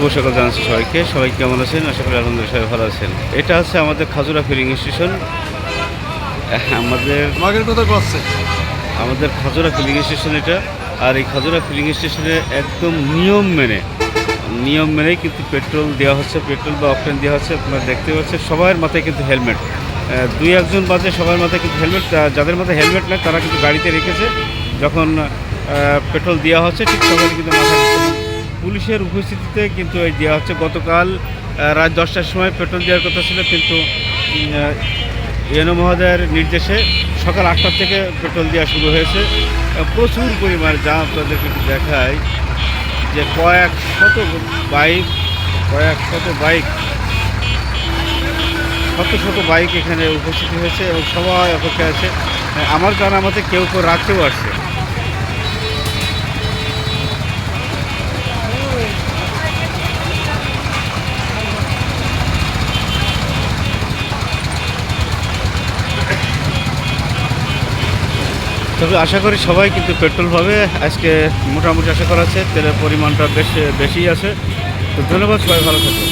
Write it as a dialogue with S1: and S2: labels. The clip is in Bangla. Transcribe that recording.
S1: শুভ সকাল জানাচ্ছি সবাইকে। সবাই কেমন আছেন? আশা করি আলহামদুলিল্লাহ সবাই ভালো আছেন। এটা হচ্ছে আমাদের খাজুরা ফিলিং স্টেশন। আমাদের
S2: মাগের কথা কচ্ছে।
S1: আমাদের খাজুরা ফিলিং স্টেশন এটা। আর এই খাজুরা ফিলিং স্টেশনে একদম নিয়ম মেনেই কিন্তু পেট্রোল দেওয়া হচ্ছে, পেট্রোল বা অকটেন দেওয়া হচ্ছে। আপনারা দেখতে পাচ্ছেন সবার মাথায় কিন্তু হেলমেট। দুই একজন বাদে সবার মাথায় কিন্তু হেলমেট। যাদের মাথায় হেলমেট নেই তারা কিন্তু গাড়িতে রেখেছে। যখন পেট্রোল দেওয়া হচ্ছে ঠিক তখন কিন্তু মাথায় পুলিশের উপস্থিতিতে কিন্তু এই দেওয়া হচ্ছে। গতকাল রাত 10টার সময় পেট্রোল দেওয়ার কথা ছিল, কিন্তু ইউএনও মহোদয়ের নির্দেশে সকাল 8টা থেকে পেট্রোল দেওয়া শুরু হয়েছে। প্রচুর পরিমাণ যা আপনাদেরকে একটু দেখায় যে কয়েক শত বাইক এখানে উপস্থিত হয়েছে এবং সবাই অপেক্ষায় আছে। আমার জানা মতে কেউ রাতেও আসছে। তবে আশা করি সবাই কিন্তু পেট্রোল পাবে। আজকে মোটামুটি আশা করা আছে তেলের পরিমাণটা বেশি আছে। তো ধন্যবাদ, সবাই ভালো থাকবে।